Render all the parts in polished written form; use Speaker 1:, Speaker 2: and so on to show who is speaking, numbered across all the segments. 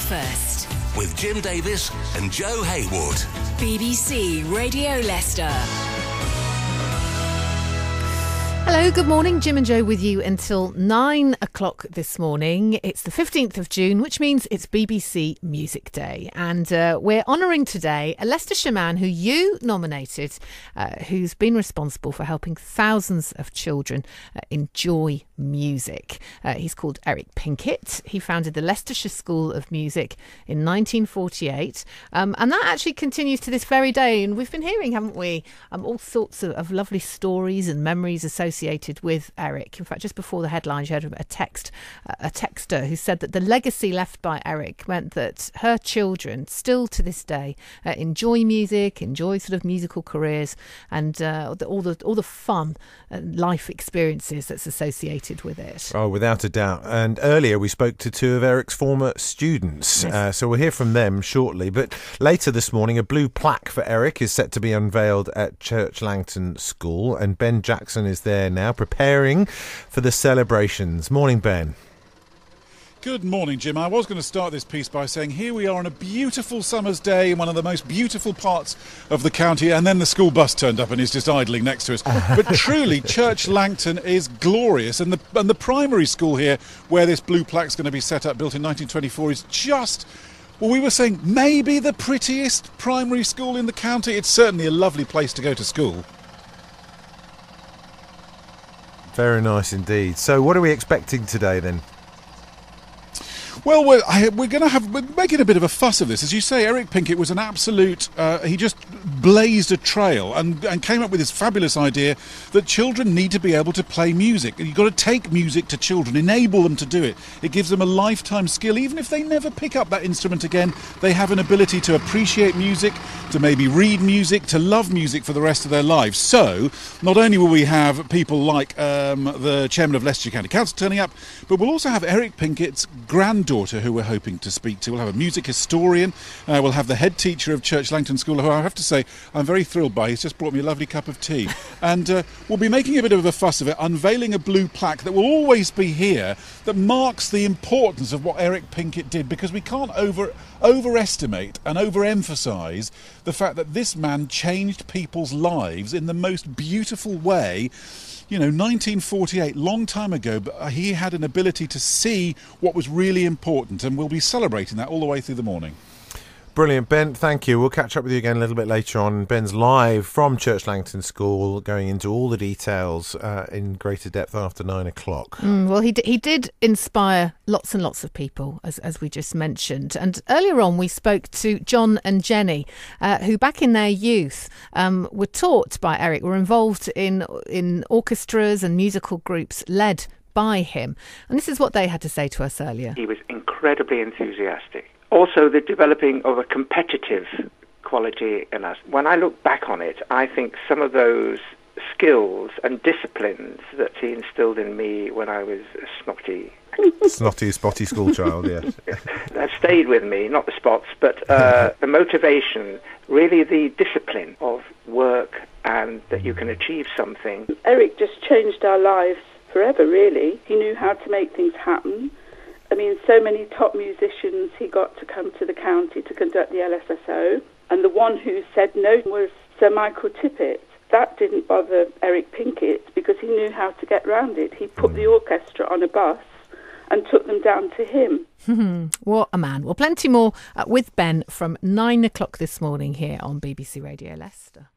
Speaker 1: Breakfast
Speaker 2: with Jim Davis and Joe Haywood.
Speaker 1: BBC Radio Leicester.
Speaker 3: Hello, good morning. Jim and Joe with you until 9 o'clock this morning. It's the 15th of June, which means it's BBC Music Day. And we're honouring today a Leicestershire man who you nominated, who's been responsible for helping thousands of children enjoy music. He's called Eric Pinkett. He founded the Leicestershire School of Music in 1948. And that actually continues to this very day. And we've been hearing, haven't we, all sorts of lovely stories and memories associated with Eric. In fact, just before the headlines, you heard a texter who said that the legacy left by Eric meant that her children still to this day enjoy music, enjoy sort of musical careers, and all the fun life experiences that's associated with it.
Speaker 4: Oh, without a doubt. And earlier we spoke to two of Eric's former students. Yes. So we'll hear from them shortly. But later this morning, a blue plaque for Eric is set to be unveiled at Langton School, and Ben Jackson is there now preparing for the celebrations. Morning, Ben.
Speaker 5: Good morning, Jim. I was going to start this piece by saying here we are on a beautiful summer's day in one of the most beautiful parts of the county, and then the school bus turned up and is just idling next to us. But truly, Langton is glorious, and the primary school here, where this blue plaque's going to be set up, built in 1924, is just... well, we were saying maybe the prettiest primary school in the county. It's certainly a lovely place to go to school.
Speaker 4: Very nice indeed. So what are we expecting today then?
Speaker 5: Well, we're making a bit of a fuss of this. As you say, Eric Pinkett was an absolute... he just blazed a trail and came up with this fabulous idea that children need to be able to play music. You've got to take music to children, enable them to do it. It gives them a lifetime skill. Even if they never pick up that instrument again, they have an ability to appreciate music, to maybe read music, to love music for the rest of their lives. So, not only will we have people like the chairman of Leicestershire County Council turning up, but we'll also have Eric Pinkett's granddaughter, who we're hoping to speak to. We'll have a music historian. We'll have the head teacher of Langton School, who I have to say I'm very thrilled by. He's just brought me a lovely cup of tea. And we'll be making a bit of a fuss of it, unveiling a blue plaque that will always be here that marks the importance of what Eric Pinkett did, because we can't overestimate and overemphasise the fact that this man changed people's lives in the most beautiful way. You know, 1948, long time ago, but he had an ability to see what was really important, and we'll be celebrating that all the way through the morning.
Speaker 4: Brilliant, Ben. Thank you. We'll catch up with you again a little bit later on. Ben's live from Langton School, going into all the details in greater depth after 9 o'clock.
Speaker 3: Well, he did inspire lots and lots of people, as we just mentioned. And earlier on, we spoke to John and Jenny, who back in their youth were taught by Eric, were involved in orchestras and musical groups led by him. And this is what they had to say to us earlier.
Speaker 6: He was incredibly enthusiastic. Also, the developing of a competitive quality in us. When I look back on it, I think some of those skills and disciplines that he instilled in me when I was a
Speaker 4: snotty, spotty schoolchild, yes.
Speaker 6: Have stayed with me, not the spots, but the motivation, really the discipline of work and that you can achieve something.
Speaker 7: Eric just changed our lives forever, really. He knew how to make things happen. I mean, so many top musicians he got to come to the county to conduct the LSSO, and the one who said no was Sir Michael Tippett. That didn't bother Eric Pinkett because he knew how to get round it. He put the orchestra on a bus and took them down to him.
Speaker 3: What a man. Well, plenty more with Ben from 9 o'clock this morning here on BBC Radio Leicester.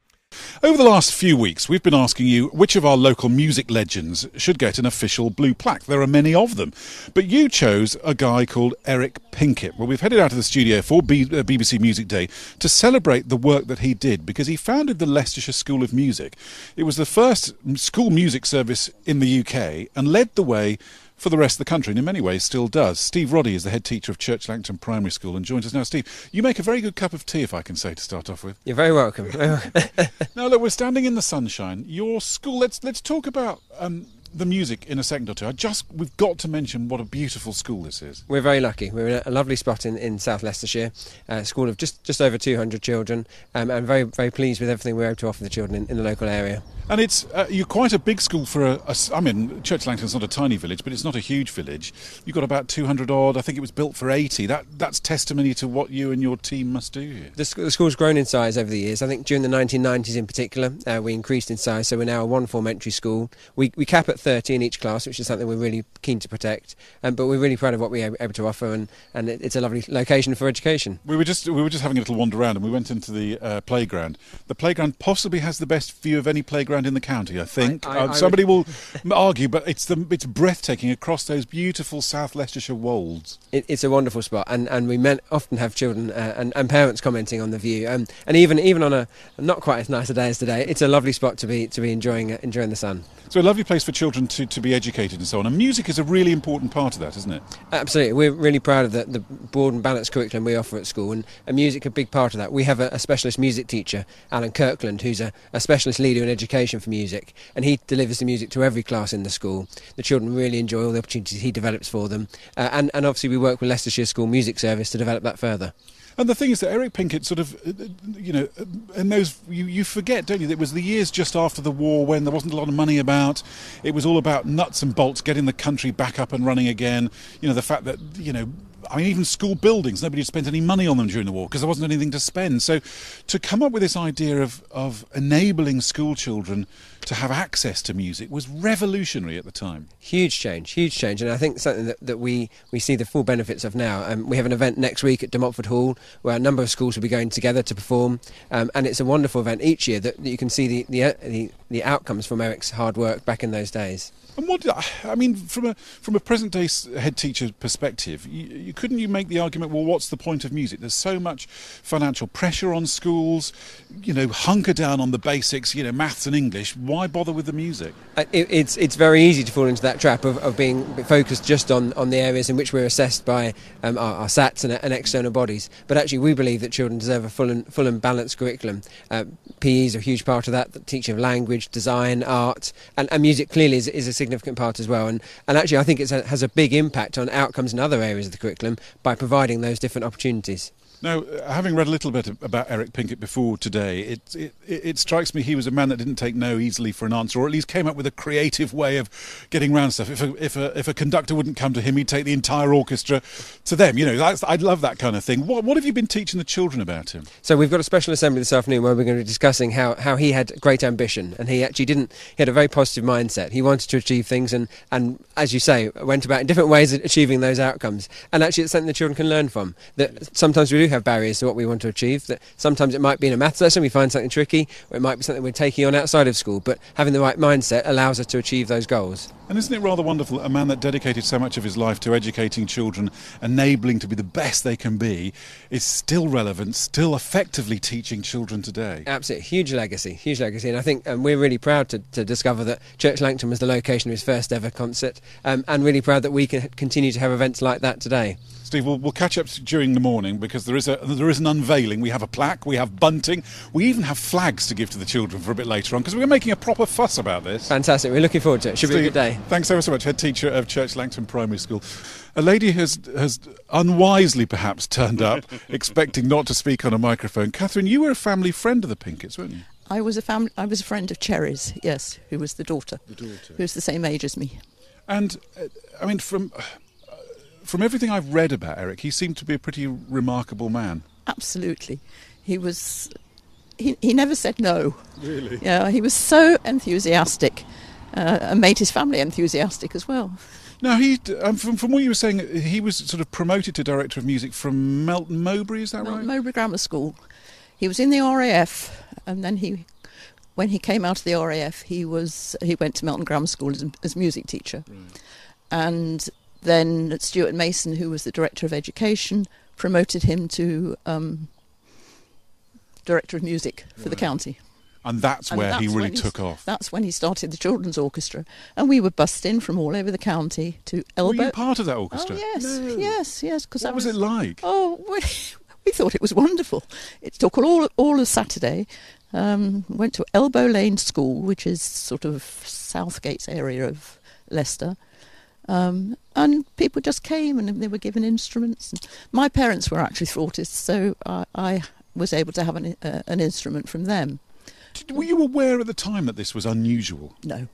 Speaker 5: Over the last few weeks, we've been asking you which of our local music legends should get an official blue plaque. There are many of them, but you chose a guy called Eric Pinkett. Well, we've headed out to the studio for BBC Music Day to celebrate the work that he did, because he founded the Leicestershire School of Music. It was the first school music service in the UK and led the way for the rest of the country, and in many ways still does. Steve Roddy is the head teacher of Langton Primary School and joins us now. Steve, you make a very good cup of tea, if I can say, to start off with.
Speaker 8: You're very welcome.
Speaker 5: Now, look, we're standing in the sunshine. Your school, let's talk about the music in a second or two. We've got to mention what a beautiful school this is.
Speaker 8: We're very lucky. We're in a lovely spot in South Leicestershire, a school of just over 200 children, and very, very pleased with everything we're able to offer the children in the local area.
Speaker 5: And it's you're quite a big school for I mean, Church Langton's not a tiny village, but it's not a huge village. You've got about 200 odd. I think it was built for 80. That's testimony to what you and your team must do here.
Speaker 8: The school's grown in size over the years. I think during the 1990s in particular, we increased in size, so we're now a one-form entry school. We cap at 30 in each class, which is something we're really keen to protect. But we're really proud of what we're able to offer, and it's a lovely location for education.
Speaker 5: We were just having a little wander around, and we went into the playground. The playground possibly has the best view of any playground in the county, I think. Somebody will argue, but it's breathtaking across those beautiful South Leicestershire wolds.
Speaker 8: It's a wonderful spot, and we often have children and parents commenting on the view, and even on a not quite as nice a day as today, it's a lovely spot to be enjoying the sun.
Speaker 5: So a lovely place for children to be educated and so on. And music is a really important part of that, isn't it?
Speaker 8: Absolutely. We're really proud of the broad and balanced curriculum we offer at school, and music a big part of that. We have a specialist music teacher, Alan Kirkland, who's a specialist leader in education for music, and he delivers the music to every class in the school. The children really enjoy all the opportunities he develops for them, and obviously we work with Leicestershire School Music Service to develop that further.
Speaker 5: And the thing is that Eric Pinkett sort of, and those you forget, don't you, that it was the years just after the war when there wasn't a lot of money about. It was all about nuts and bolts, getting the country back up and running again. You know, the fact that, I mean, even school buildings, nobody had spent any money on them during the war because there wasn't anything to spend. So to come up with this idea of enabling school children to have access to music was revolutionary at the time. Huge change.
Speaker 8: And I think something that we see the full benefits of now. We have an event next week at De Montfort Hall where a number of schools will be going together to perform, and it's a wonderful event each year that you can see the outcomes from Eric's hard work back in those days.
Speaker 5: And from a present day head teacher perspective, couldn't you make the argument, well, what's the point of music? There's so much financial pressure on schools, hunker down on the basics, maths and English. Why bother with the music?
Speaker 8: It's very easy to fall into that trap of being focused just on the areas in which we're assessed by our SATs and external bodies. But actually we believe that children deserve a full and balanced curriculum. PE is a huge part of that, the teaching of language, design, art, and music clearly is a significant part as well. And actually I think it has a big impact on outcomes in other areas of the curriculum by providing those different opportunities.
Speaker 5: Now, having read a little bit about Eric Pinkett before today, it strikes me he was a man that didn't take no easily for an answer, or at least came up with a creative way of getting around stuff. If a conductor wouldn't come to him, he'd take the entire orchestra to them. I'd love that kind of thing. What have you been teaching the children about him?
Speaker 8: So we've got a special assembly this afternoon where we're going to be discussing how he had great ambition, and he had a very positive mindset. He wanted to achieve things, and as you say, went about in different ways of achieving those outcomes. And actually it's something the children can learn from. That sometimes we do have barriers to what we want to achieve, that sometimes it might be in a maths lesson we find something tricky, or it might be something we're taking on outside of school, but having the right mindset allows us to achieve those goals.
Speaker 5: And isn't it rather wonderful, a man that dedicated so much of his life to educating children, enabling to be the best they can be, is still relevant, still effectively teaching children today?
Speaker 8: Absolutely, huge legacy, and I think we're really proud to discover that Church Langton was the location of his first ever concert, and really proud that we can continue to have events like that today.
Speaker 5: Steve, we'll catch up during the morning because there is an unveiling. We have a plaque, we have bunting, we even have flags to give to the children for a bit later on because we're making a proper fuss about this.
Speaker 8: Fantastic, we're looking forward to it. Should be a good day.
Speaker 5: Thanks ever so much, head teacher of Church Langton Primary School. A lady has unwisely perhaps turned up, expecting not to speak on a microphone. Catherine, you were a family friend of the Pinketts, weren't you?
Speaker 9: I was a friend of Cherry's, yes, who was the daughter. Who's the same age as me.
Speaker 5: And from everything I've read about Eric, he seemed to be a pretty remarkable man.
Speaker 9: Absolutely. He never said no.
Speaker 5: Really?
Speaker 9: Yeah, he was so enthusiastic and made his family enthusiastic as well.
Speaker 5: Now, from what you were saying, he was sort of promoted to Director of Music from Melton Mowbray, is that right?
Speaker 9: Melton Mowbray Grammar School. He was in the RAF, and then when he came out of the RAF, he went to Melton Grammar School as music teacher. Right. And then Stuart Mason, who was the Director of Education, promoted him to Director of Music for the county.
Speaker 5: And that's where he really took off.
Speaker 9: That's when he started the children's orchestra. And we were bussed in from all over the county to Elbow.
Speaker 5: Were you part of that orchestra?
Speaker 9: Oh, yes,
Speaker 5: no.
Speaker 9: yes.
Speaker 5: What was it like?
Speaker 9: Oh, we thought it was wonderful. It took all of Saturday. Went to Elbow Lane School, which is sort of Southgate's area of Leicester. And people just came and they were given instruments. And my parents were actually flautists, so I was able to have an instrument from them.
Speaker 5: Were you aware at the time that this was unusual?
Speaker 9: No.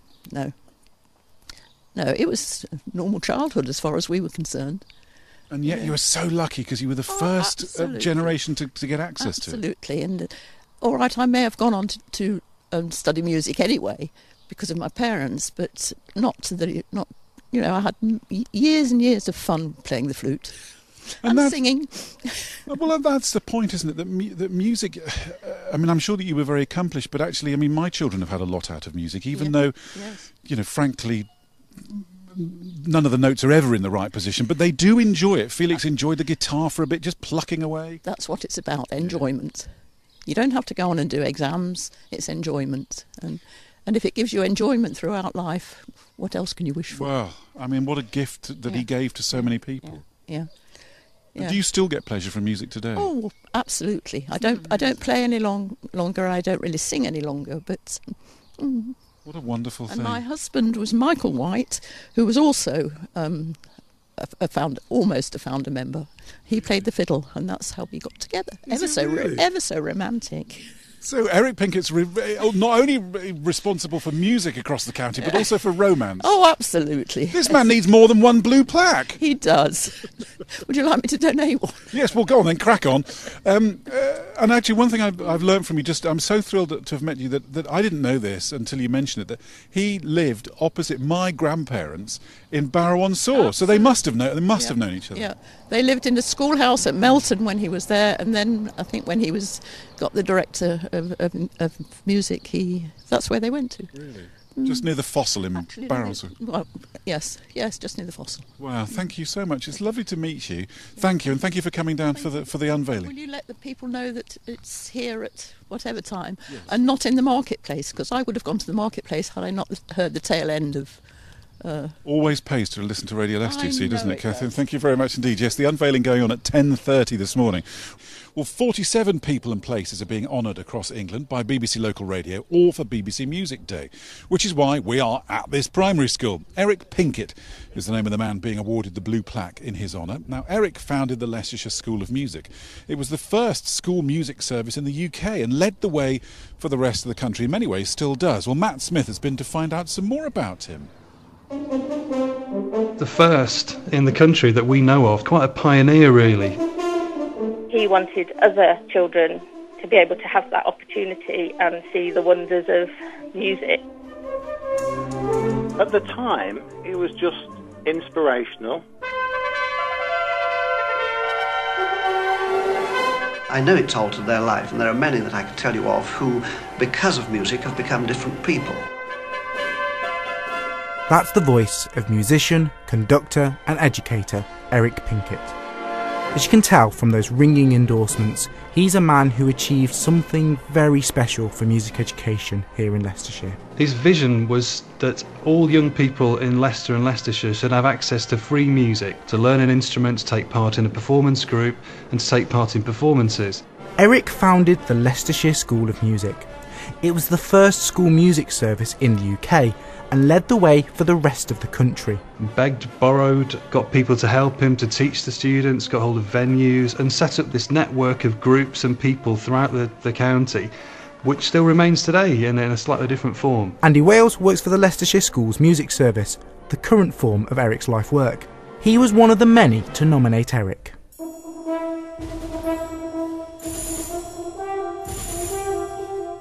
Speaker 9: It was a normal childhood as far as we were concerned.
Speaker 5: And yet you were so lucky because you were the first generation to get access to it.
Speaker 9: Absolutely. And all right, I may have gone on to study music anyway because of my parents, but not. I had years and years of fun playing the flute and singing.
Speaker 5: Well, that's the point, isn't it? That music. I mean, I'm sure that you were very accomplished, but actually, I mean, my children have had a lot out of music, even though, frankly, none of the notes are ever in the right position, but they do enjoy it. Felix enjoyed the guitar for a bit, just plucking away.
Speaker 9: That's what it's about, enjoyment. You don't have to go on and do exams, it's enjoyment. And if it gives you enjoyment throughout life, what else can you wish for?
Speaker 5: Well, I mean, what a gift that he gave to so many people.
Speaker 9: Yeah.
Speaker 5: Do you still get pleasure from music today?
Speaker 9: Oh, absolutely. I don't play any longer, I don't really sing any longer, but...
Speaker 5: What a wonderful thing.
Speaker 9: And my husband was Michael White, who was also almost a founder member. He played the fiddle, and that's how we got together. Ever so romantic.
Speaker 5: So Eric Pinkett's not only responsible for music across the county, but also for romance.
Speaker 9: Oh, absolutely.
Speaker 5: This man needs more than one blue plaque.
Speaker 9: He does. Would you like me to donate one?
Speaker 5: Yes, well, go on then, crack on. And actually, one thing I've learned from you, I'm so thrilled to have met you that I didn't know this until you mentioned it, that he lived opposite my grandparents in Barrow-on-Soar. So they must have known each other.
Speaker 9: Yeah, they lived in a schoolhouse at Melton when he was there, and then I think when he got the director of music, that's where they went to.
Speaker 5: Really? Just near the Fossil in Barrow-on-Soar?
Speaker 9: Well, yes, just near the Fossil.
Speaker 5: Wow, thank you so much. It's lovely to meet you. Thank you, and thank you for coming down for the unveiling.
Speaker 9: Will you let the people know that it's here at whatever time, and not in the marketplace? Because I would have gone to the marketplace had I not heard the tail end of...
Speaker 5: Always pays to listen to Radio Leicester, you see, doesn't it, Catherine? Thank you very much indeed. Yes, the unveiling going on at 10:30 this morning. Well, 47 people and places are being honoured across England by BBC Local Radio, all for BBC Music Day, which is why we are at this primary school. Eric Pinkett is the name of the man being awarded the blue plaque in his honour. Now, Eric founded the Leicestershire School of Music. It was the first school music service in the UK and led the way for the rest of the country. In many ways, still does. Well, Matt Smith has been to find out some more about him.
Speaker 10: The first in the country that we know of, quite a pioneer really.
Speaker 11: He wanted other children to be able to have that opportunity and see the wonders of music.
Speaker 12: At the time, it was just inspirational.
Speaker 13: I know it's altered their life, and there are many that I can tell you of who, because of music, have become different people.
Speaker 14: That's the voice of musician, conductor and educator Eric Pinkett. As you can tell from those ringing endorsements, he's a man who achieved something very special for music education here in Leicestershire.
Speaker 10: His vision was that all young people in Leicester and Leicestershire should have access to free music, to learn an instrument, to take part in a performance group and to take part in performances.
Speaker 14: Eric founded the Leicestershire School of Music. It was the first school music service in the UK and led the way for the rest of the country.
Speaker 10: Begged, borrowed, got people to help him to teach the students, got hold of venues and set up this network of groups and people throughout the county, which still remains today in a slightly different form.
Speaker 14: Andy Wales works for the Leicestershire Schools Music Service, the current form of Eric's life work. He was one of the many to nominate Eric.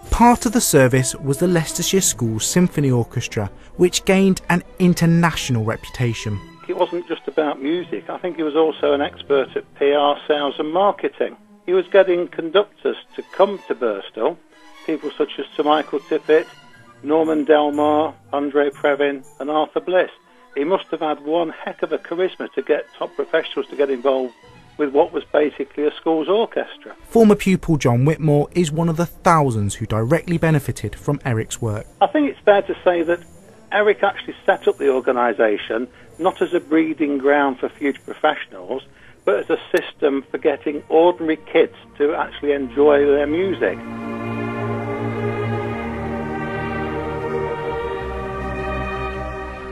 Speaker 14: Part of the service was the Leicestershire Schools Symphony Orchestra, which gained an international reputation.
Speaker 12: It wasn't just about music. I think he was also an expert at PR, sales and marketing. He was getting conductors to come to Birstall, people such as Sir Michael Tippett, Norman Delmar, Andre Previn and Arthur Bliss. He must have had one heck of a charisma to get top professionals to get involved with what was basically a school's orchestra.
Speaker 14: Former pupil John Whitmore is one of the thousands who directly benefited from Eric's work.
Speaker 12: I think it's fair to say that Eric actually set up the organisation not as a breeding ground for future professionals, but as a system for getting ordinary kids to actually enjoy their music.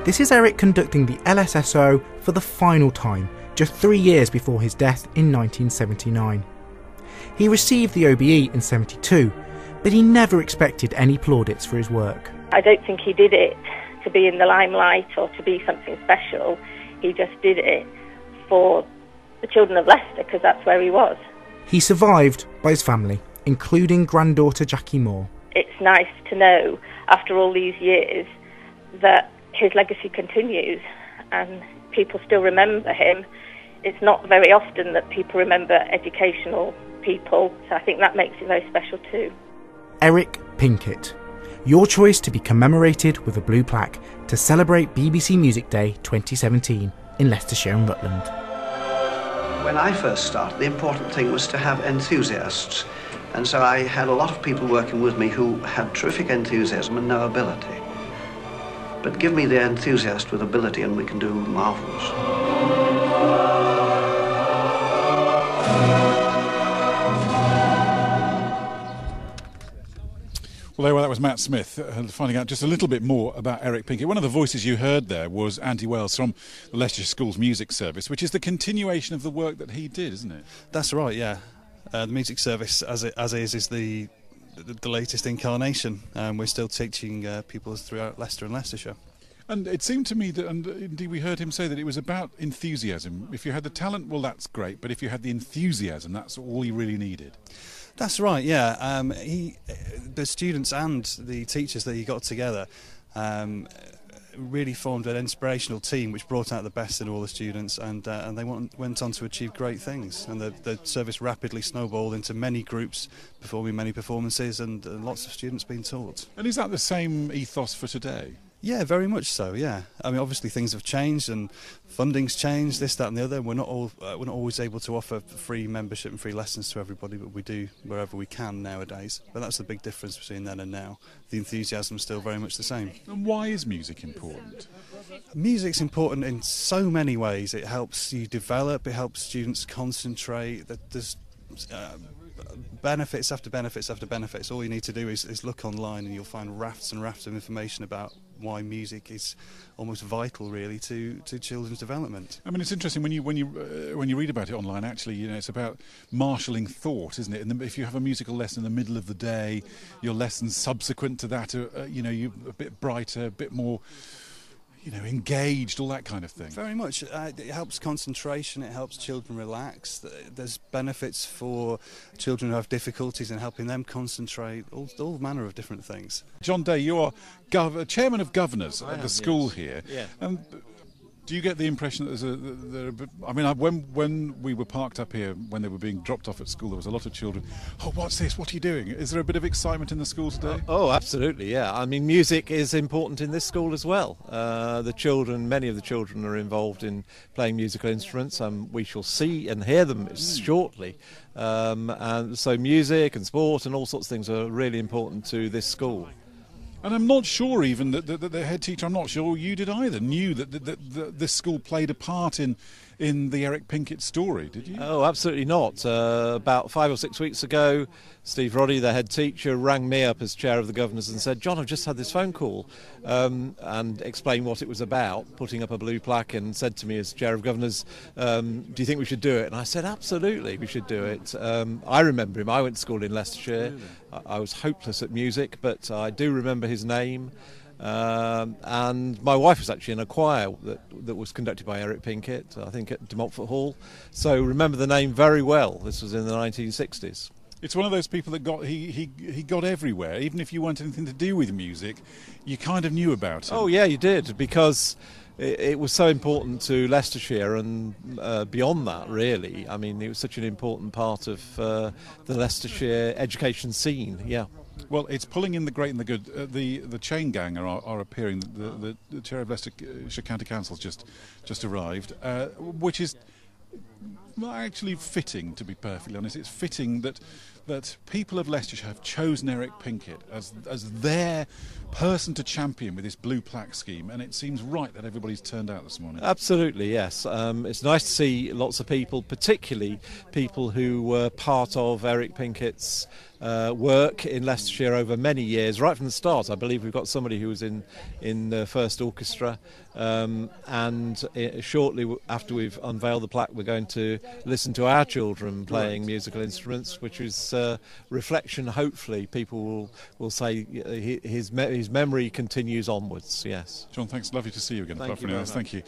Speaker 14: This is Eric conducting the LSSO for the final time, just 3 years before his death in 1979. He received the OBE in 72, but he never expected any plaudits for his work.
Speaker 11: I don't think he did it to be in the limelight or to be something special. He just did it for the children of Leicester, because that's where he was.
Speaker 14: He's survived by his family, including granddaughter Jackie Moore.
Speaker 11: It's nice to know, after all these years, that his legacy continues and people still remember him. It's not very often that people remember educational people, so I think that makes it very special too.
Speaker 14: Eric Pinkett, your choice to be commemorated with a blue plaque to celebrate BBC Music Day 2017 in Leicestershire and Rutland.
Speaker 13: When I first started, the important thing was to have enthusiasts. And so I had a lot of people working with me who had terrific enthusiasm and no ability. But give me the enthusiast with ability and we can do marvels.
Speaker 5: Well, that was Matt Smith finding out just a little bit more about Eric Pinkett. One of the voices you heard there was Andy Wales from the Leicestershire Schools Music Service, which is the continuation of the work that he did, isn't it?
Speaker 15: That's right, yeah. The music service, as is the latest incarnation. We're still teaching pupils throughout Leicester and Leicestershire.
Speaker 5: And it seemed to me that, and indeed we heard him say that it was about enthusiasm. If you had the talent, well, that's great, but if you had the enthusiasm, that's all you really needed.
Speaker 15: That's right, yeah. The students and the teachers that he got together really formed an inspirational team which brought out the best in all the students, and they went on to achieve great things. And the service rapidly snowballed into many groups performing many performances, and lots of students being taught.
Speaker 5: And is that the same ethos for today?
Speaker 15: Yeah, very much so, yeah. I mean, obviously things have changed and funding's changed, this, that and the other. We're not always able to offer free membership and free lessons to everybody, but we do wherever we can nowadays. But that's the big difference between then and now. The enthusiasm's still very much the same.
Speaker 5: And why is music important?
Speaker 15: Music's important in so many ways. It helps you develop, it helps students concentrate. There's benefits after benefits after benefits. All you need to do is look online and you'll find rafts and rafts of information about why music is almost vital, really, to children's development.
Speaker 5: I mean, it's interesting when you read about it online. Actually, you know, it's about marshalling thought, isn't it? And if you have a musical lesson in the middle of the day, your lessons subsequent to that are, you're a bit brighter, a bit more, engaged, all that kind of thing.
Speaker 15: Very much. It helps concentration, it helps children relax. There's benefits for children who have difficulties in helping them concentrate, all manner of different things.
Speaker 5: John Day, you are chairman of governors at the school here.
Speaker 16: Yeah.
Speaker 5: Do you get the impression that when we were parked up here, when they were being dropped off at school, there was a lot of children. Oh, what's this? What are you doing? Is there a bit of excitement in the school today?
Speaker 16: Oh, absolutely, yeah. I mean, music is important in this school as well. Many of the children are involved in playing musical instruments, and we shall see and hear them shortly. And so music and sport and all sorts of things are really important to this school.
Speaker 5: And I'm not sure even that the head teacher, I'm not sure you did either, knew that this school played a part in the Eric Pinkett story, did you?
Speaker 16: Oh, absolutely not. About 5 or 6 weeks ago, Steve Roddy, the head teacher, rang me up as chair of the governors and said, John, I've just had this phone call, and explained what it was about, putting up a blue plaque, and said to me as chair of governors, do you think we should do it? And I said, absolutely, we should do it. I remember him. I went to school in Leicestershire. Really? I was hopeless at music, but I do remember his name. And my wife was actually in a choir that was conducted by Eric Pinkett, I think at De Montfort Hall. So remember the name very well. This was in the 1960s.
Speaker 5: It's one of those people that he got everywhere. Even if you weren't anything to do with music, you kind of knew about him.
Speaker 16: Oh yeah, you did, because it was so important to Leicestershire and beyond that, really. I mean, it was such an important part of the Leicestershire education scene, yeah.
Speaker 5: Well, it's pulling in the great and the good. The chain gang are appearing. The chair of Leicestershire County Council's just arrived, which is actually fitting, to be perfectly honest. It's fitting that that people of Leicestershire have chosen Eric Pinkett as their person to champion with this blue plaque scheme, and it seems right that everybody's turned out this morning.
Speaker 16: Absolutely, yes. It's nice to see lots of people, particularly people who were part of Eric Pinkett's work in Leicestershire over many years, right from the start. I believe we've got somebody who was in the first orchestra, and shortly after we've unveiled the plaque, we're going to listen to our children playing musical instruments, which is reflection. Hopefully people will say his memory continues onwards. Yes.
Speaker 5: John, thanks. Lovely to see you again.
Speaker 16: Thank you very much.
Speaker 5: Thank you.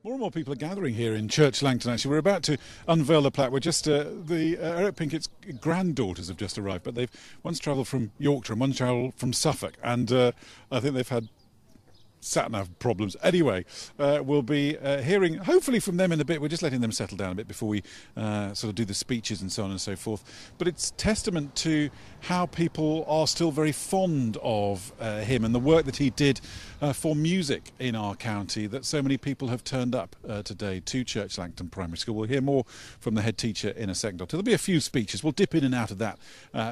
Speaker 5: More and more people are gathering here in Church Langton, actually. We're about to unveil the plaque. We're just, Eric Pinkett's granddaughters have just arrived, but one's travelled from Yorkshire and one's travelled from Suffolk, and I think they've had sat-nav problems. Anyway, we'll be hearing hopefully from them in a bit. We're just letting them settle down a bit before we sort of do the speeches and so on and so forth. But it's testament to how people are still very fond of him and the work that he did for music in our county, that so many people have turned up today to Church Langton Primary School. We'll hear more from the head teacher in a second or two. There'll be a few speeches. We'll dip in and out of that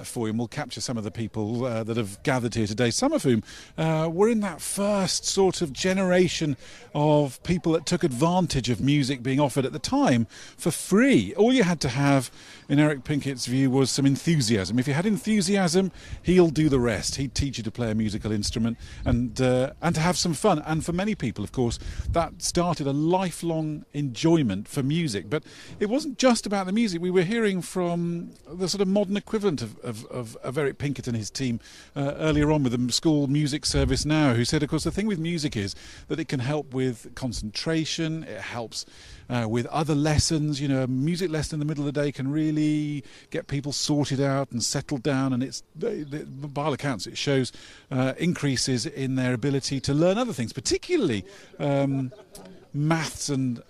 Speaker 5: for you, and we'll capture some of the people that have gathered here today, some of whom were in that first sort of generation of people that took advantage of music being offered at the time for free. All you had to have, in Eric Pinkett's view, was some enthusiasm. If you had enthusiasm, he'll do the rest. He'd teach you to play a musical instrument and to have some fun. And for many people, of course, that started a lifelong enjoyment for music. But it wasn't just about the music. We were hearing from the sort of modern equivalent of Eric Pinkett and his team earlier on with the school music service now, who said, of course, the thing with music is that it can help with concentration. It helps with other lessons. You know, a music lesson in the middle of the day can really get people sorted out and settled down, and it's by all accounts it shows increases in their ability to learn other things, particularly maths and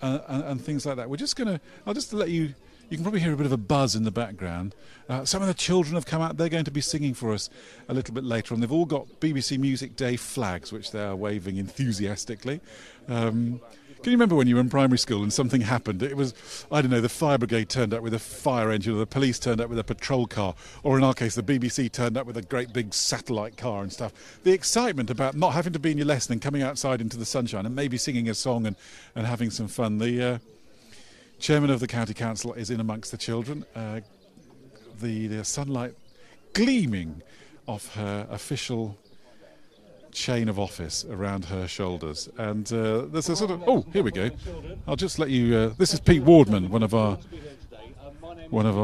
Speaker 5: things like that. I'll just let you can probably hear a bit of a buzz in the background. Some of the children have come out. They're going to be singing for us a little bit later on. They've all got BBC Music Day flags, which they are waving enthusiastically. Can you remember when you were in primary school and something happened? It was, I don't know, the fire brigade turned up with a fire engine, or the police turned up with a patrol car, or in our case, the BBC turned up with a great big satellite car and stuff. The excitement about not having to be in your lesson and coming outside into the sunshine and maybe singing a song and having some fun. The chairman of the county council is in amongst the children. The sunlight gleaming off her official chain of office around her shoulders, and there's a sort of here we go. I'll just let you. This is Pete Wardman, one of our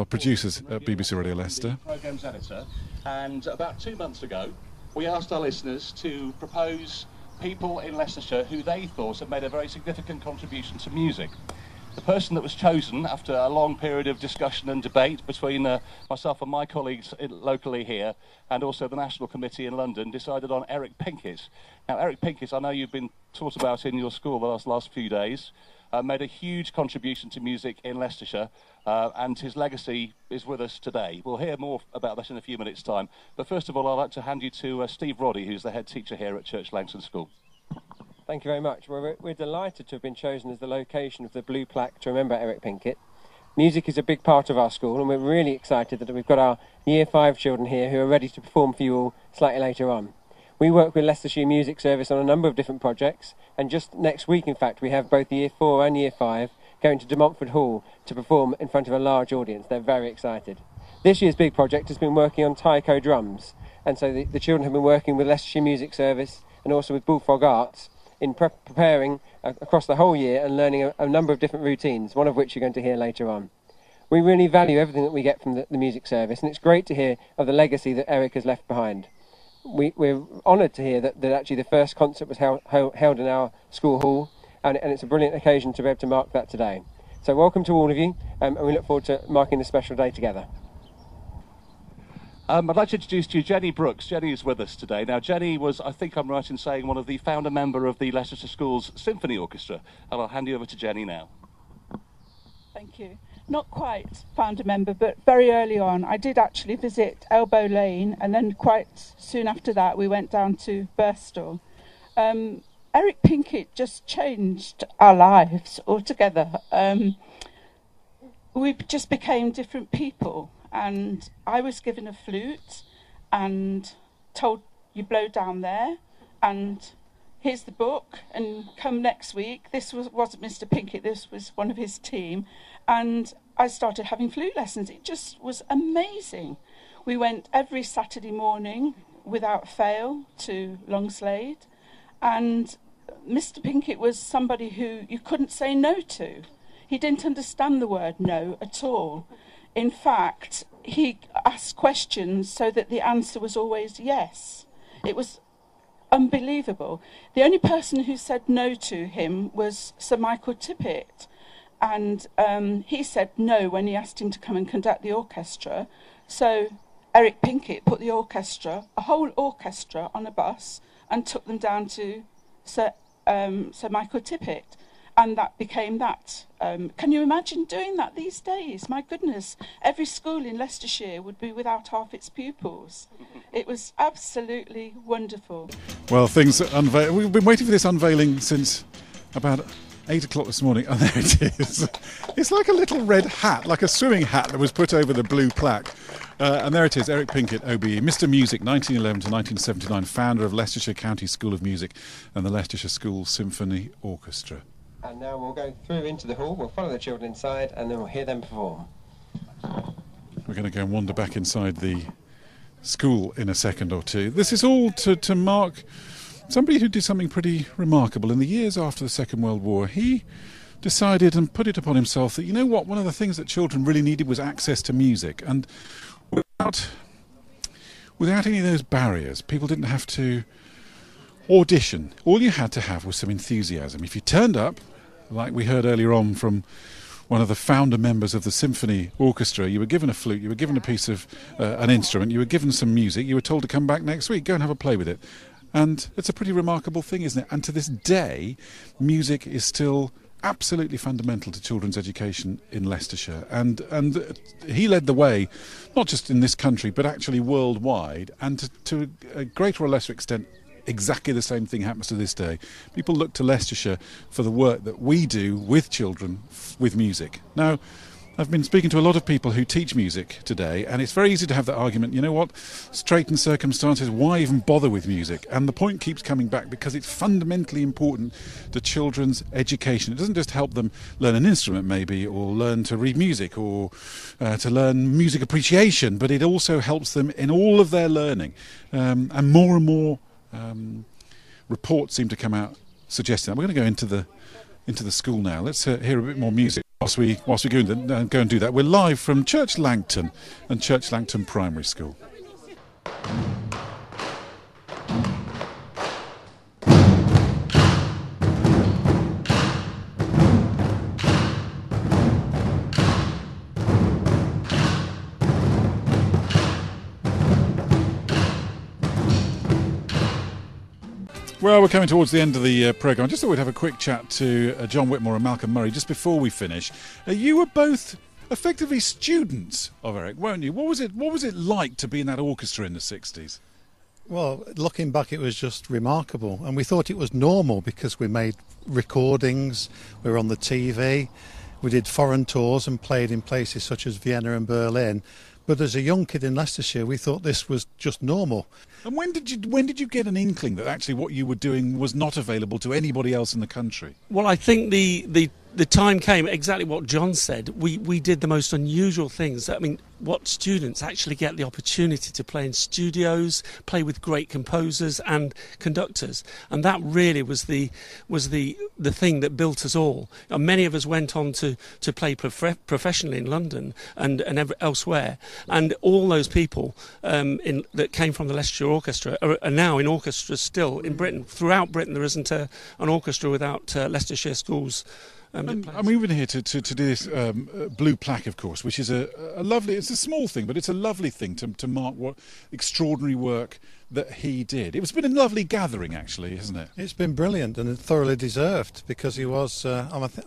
Speaker 5: producers at BBC Radio Leicester.
Speaker 17: Programmes editor, and about 2 months ago, we asked our listeners to propose people in Leicestershire who they thought had made a very significant contribution to music. The person that was chosen, after a long period of discussion and debate between myself and my colleagues locally here, and also the National Committee in London, decided on Eric Pinkett. Now, Eric Pinkett, I know you've been taught about in your school the last few days, made a huge contribution to music in Leicestershire, and his legacy is with us today. We'll hear more about that in a few minutes' time. But first of all, I'd like to hand you to Steve Roddy, who's the head teacher here at Church Langton School.
Speaker 8: Thank you very much. We're delighted to have been chosen as the location of the blue plaque to remember Eric Pinkett. Music is a big part of our school, and we're really excited that we've got our Year 5 children here who are ready to perform for you all slightly later on. We work with Leicestershire Music Service on a number of different projects, and just next week, in fact, we have both Year 4 and Year 5 going to De Montfort Hall to perform in front of a large audience. They're very excited. This year's big project has been working on taiko drums, and so the children have been working with Leicestershire Music Service and also with Bullfrog Arts in preparing across the whole year and learning a number of different routines, one of which you're going to hear later on. We really value everything that we get from the music service, and it's great to hear of the legacy that Eric has left behind. We're honoured to hear that actually the first concert was held in our school hall, and it's a brilliant occasion to be able to mark that today. So welcome to all of you, and we look forward to marking this special day together.
Speaker 17: I'd like to introduce to you Jenny Brooks. Jenny is with us today. Now, Jenny was, I think I'm right in saying, one of the founder member of the Leicestershire Schools Symphony Orchestra. And I'll hand you over to Jenny now.
Speaker 7: Thank you. Not quite founder member, but very early on. I did actually visit Elbow Lane, and then quite soon after that we went down to Birstall. Eric Pinkett just changed our lives altogether. We just became different people. and I was given a flute and told, you blow down there, and here's the book, and come next week. This wasn't Mr. Pinkett, this was one of his team, and I started having flute lessons. It just was amazing. We went every Saturday morning without fail to Longslade, and Mr. Pinkett was somebody who you couldn't say no to. He didn't understand the word no at all. In fact, he asked questions so that the answer was always yes. It was unbelievable. The only person who said no to him was Sir Michael Tippett, and he said no when he asked him to come and conduct the orchestra. So Eric Pinkett put the orchestra, a whole orchestra, on a bus and took them down to Sir Michael Tippett, and that became that. Can you imagine doing that these days? My goodness, every school in Leicestershire would be without half its pupils. It was absolutely wonderful.
Speaker 5: Well, things unveil. We've been waiting for this unveiling since about 8 o'clock this morning, and there it is. It's like a little red hat, like a swimming hat that was put over the blue plaque. And there it is, Eric Pinkett, OBE, Mr. Music, 1911 to 1979, founder of Leicestershire County School of Music and the Leicestershire School Symphony Orchestra.
Speaker 8: And now we'll go through into the hall, we'll follow the children inside, and then we'll hear them perform.
Speaker 5: We're going to go and wander back inside the school in a second or two. This is all to mark somebody who did something pretty remarkable. In the years after the Second World War, he decided and put it upon himself that, you know what, one of the things that children really needed was access to music. And without any of those barriers, people didn't have to audition. All you had to have was some enthusiasm. If you turned up, like we heard earlier on from one of the founder members of the symphony orchestra, you were given a flute, you were given a piece of an instrument, you were given some music, you were told to come back next week, go and have a play with it. And it's a pretty remarkable thing, isn't it? And to this day, music is still absolutely fundamental to children's education in Leicestershire. And he led the way, not just in this country, but actually worldwide. And to a greater or lesser extent, exactly the same thing happens to this day. People look to Leicestershire for the work that we do with children, with music. Now, I've been speaking to a lot of people who teach music today, and it's very easy to have that argument, you know what, straitened circumstances, why even bother with music? And the point keeps coming back because it's fundamentally important to children's education. It doesn't just help them learn an instrument maybe, or learn to read music, or to learn music appreciation, but it also helps them in all of their learning. And more reports seem to come out suggesting that. We're going to go into the school now. Let's hear a bit more music whilst we go and do that. We're live from Church Langton and Church Langton Primary School. Well, we're coming towards the end of the programme. I just thought we'd have a quick chat to John Whitmore and Malcolm Murray just before we finish. You were both effectively students of Eric, weren't you? What was it like to be in that orchestra in the 60s?
Speaker 18: Well, looking back, it was just remarkable. And we thought it was normal because we made recordings, we were on the TV, we did foreign tours and played in places such as Vienna and Berlin. But as a young kid in Leicestershire, we thought this was just normal.
Speaker 5: And when did you get an inkling that actually what you were doing was not available to anybody else in the country?
Speaker 19: Well, I think the time came, exactly what John said. We did the most unusual things. I mean, what students actually get the opportunity to play in studios, play with great composers and conductors, and that really was the thing that built us all. And many of us went on to play professionally in London and elsewhere, and all those people that came from the Leicestershire Orchestra are now in orchestras still in Britain. Throughout Britain, there isn't an orchestra without Leicestershire schools. I'm
Speaker 5: moving here to do this blue plaque, of course, which is a lovely, it's a small thing, but it's a lovely thing to mark what extraordinary work that he did. It's been a lovely gathering, actually, hasn't it?
Speaker 18: It's been brilliant and thoroughly deserved because he was,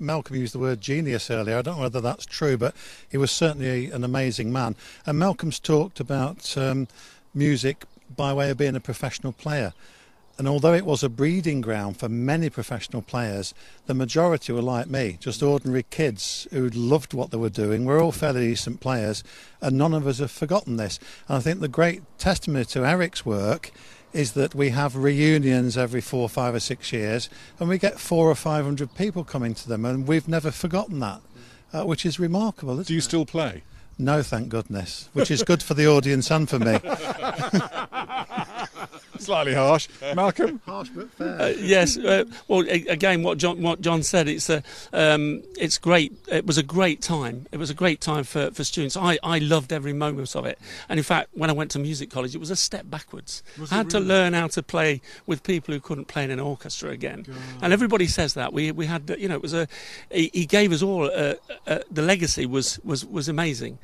Speaker 18: Malcolm used the word genius earlier. I don't know whether that's true, but he was certainly an amazing man. And Malcolm's talked about music by way of being a professional player. And although it was a breeding ground for many professional players, the majority were like me, just ordinary kids who loved what they were doing. We're all fairly decent players, and none of us have forgotten this. And I think the great testimony to Eric's work is that we have reunions every 4, 5 or 6 years, and we get 400 or 500 people coming to them, and we've never forgotten that, which is remarkable, isn't it?
Speaker 5: Do you still play?
Speaker 18: No, thank goodness, which is good for the audience and for me.
Speaker 5: Slightly harsh. Malcolm?
Speaker 18: Harsh but fair.
Speaker 19: Yes. Well, again, what John said, it's great. It was a great time. It was a great time for students. I loved every moment of it. And in fact, when I went to music college, it was a step backwards. I had to learn how to play with people who couldn't play in an orchestra again. God. And everybody says that. We had, it was he gave us all, the legacy was amazing.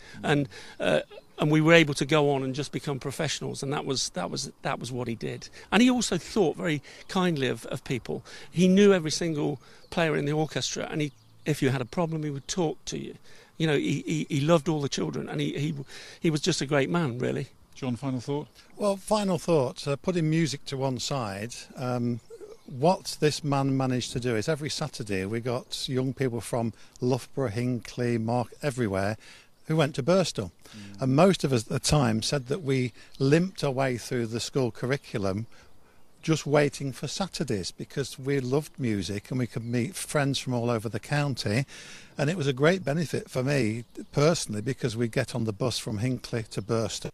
Speaker 19: And we were able to go on and just become professionals, and that was what he did. And he also thought very kindly of people. He knew every single player in the orchestra, and if you had a problem, he would talk to you. He loved all the children, and he was just a great man, really.
Speaker 5: John, final thought?
Speaker 18: Well, final thought. Putting music to one side. What this man managed to do is every Saturday we got young people from Loughborough, Hinckley, Mark, everywhere, who went to Birstall. And most of us at the time said that we limped our way through the school curriculum just waiting for Saturdays because we loved music and we could meet friends from all over the county. And it was a great benefit for me personally because we'd get on the bus from Hinckley to Birstall.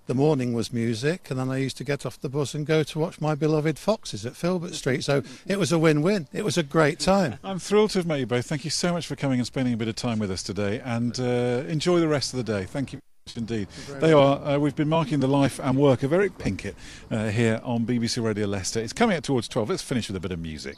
Speaker 18: The morning was music, and then I used to get off the bus and go to watch my beloved Foxes at Filbert Street. So it was a win-win. It was a great time.
Speaker 5: I'm thrilled to have met you both. Thank you so much for coming and spending a bit of time with us today, and enjoy the rest of the day. Thank you indeed. We've been marking the life and work of Eric Pinkett here on BBC Radio Leicester. It's coming up towards 12. Let's finish with a bit of music.